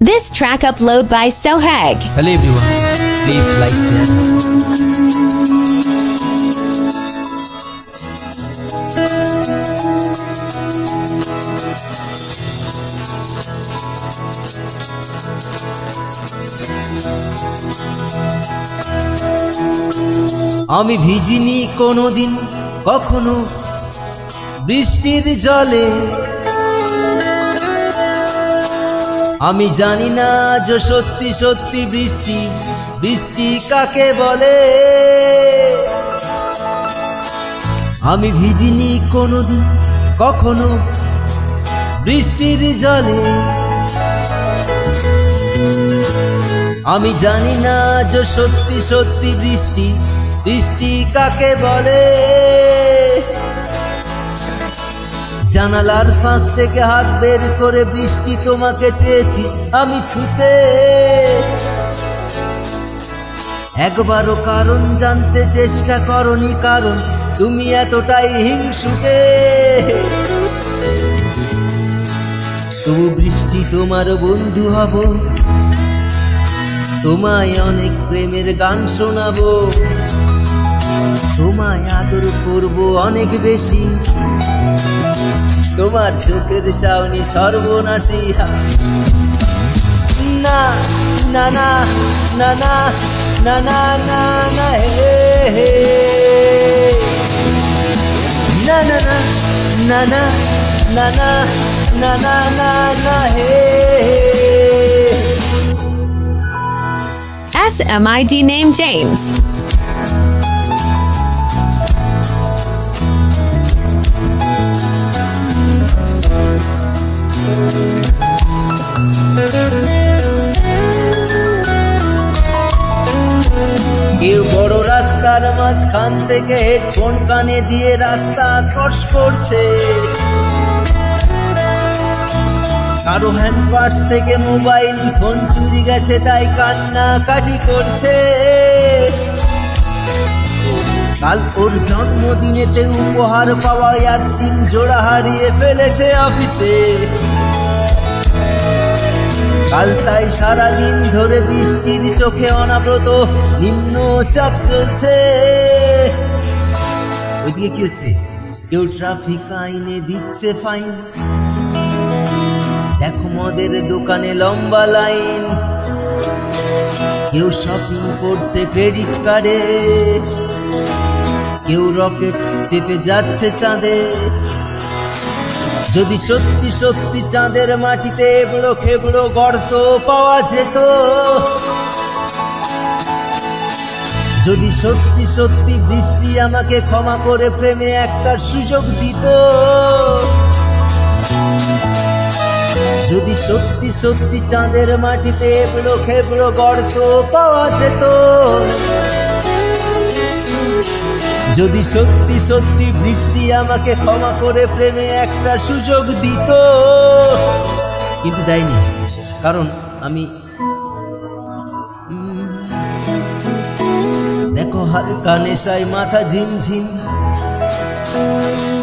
This track upload by Sohag. Hello everyone, please like, share. আমি ভিজিনি কোনোদিন কখনো বৃষ্টির জলে, আমি জানি না যে সত্যি সত্যি বৃষ্টি বৃষ্টি কাকে বলে। আমি ভিজিনি কোনোদিন কখনো বৃষ্টির জলে, আমি জানি না যে সত্যি সত্যি বৃষ্টি বৃষ্টি কাকে বলে। জানালার ফাঁক থেকে হাত বের করে বৃষ্টি তোমাকে চেয়েছি আমি ছুতে, একবারও কারণ জানতে চেষ্টা করনি, কারণ তুমি এতটাই হিংসুটে। তবু বৃষ্টি তোমার বন্ধু হব, তোমায় অনেক প্রেমের গান শোনাবো, তোমায় আদর করবো অনেক বেশি, তোমার চোখের চাউনি সর্বনাশী। না না না না না না না না না হে হে না না না না না না না না না না না হে। SMID name James. কেউ বড় রাস্তার মাঝখান থেকে হেডফোন কানে দিয়ে রাস্তা ক্রস করছে, কারো হ্যান্ড পার্স থেকে মোবাইল ফোন চুরি গেছে তাই কান্নাকাটি করছে। কাল ওর জন্মদিনেতে উপহার পাওয়া আর সিম জোড়া হারিয়ে ফেলেছে অফিসে, কাল তাই সারাদিন ধরে বৃষ্টির চোখে অনাব্রত নিম্ন চাপ চলছে। ওইদিকে কি হচ্ছে? কেউ ট্রাফিক আইনে দিচ্ছে ফাইন, দেখো মদের দোকানে লম্বা লাইন, কেউ শপিং করছে ক্রেডিট কার্ডে, কেউ রকেট চেপে যাচ্ছে চাঁদে। যদি সত্যি সত্যি চাঁদের মাটিতে এবড়ো খেবড়ো গর্ত পাওয়া যেত, যদি সত্যি সত্যি বৃষ্টি আমাকে ক্ষমা করে প্রেমে একটা সুযোগ দিত, যদি সত্যি সত্যি চাঁদের মাটিতে এবড়ো খেবড়ো গর্ত পাওয়া যেত, যদি সত্যি সত্যি বৃষ্টি আমাকে ক্ষমা করে প্রেমে একটা সুযোগ দিত, কিন্তু দেয়নি, কারণ আমি দেখো হালকা নেশায় মাথা ঝিমঝিম,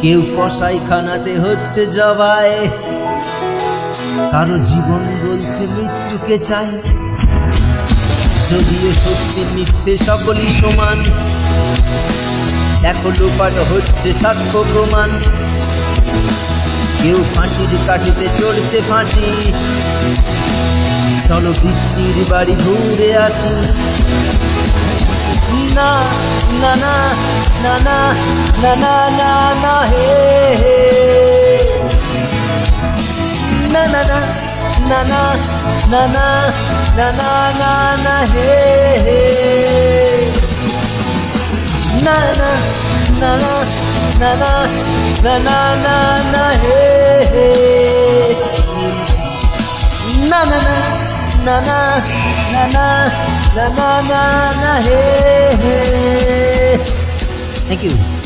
কেউ কসাই খানাতে হচ্ছে জবাই, কারো জীবন বলছে মৃত্যুকে চাই, যদিও সত্যি মিথ্যে সকলই সমান, দেখো লোপাট হচ্ছে সাক্ষ্য প্রমাণ, কেউ ফাঁসির কাঠিতে চড়ছে ফাঁসি, চলো বৃষ্টির বাড়ি ঘুরে আসি। না না না না না না না না না হে হে না না না না না না না না না না না হে হে na na na na na na na na na na hey na na na na na na na na na na na hey. Thank you.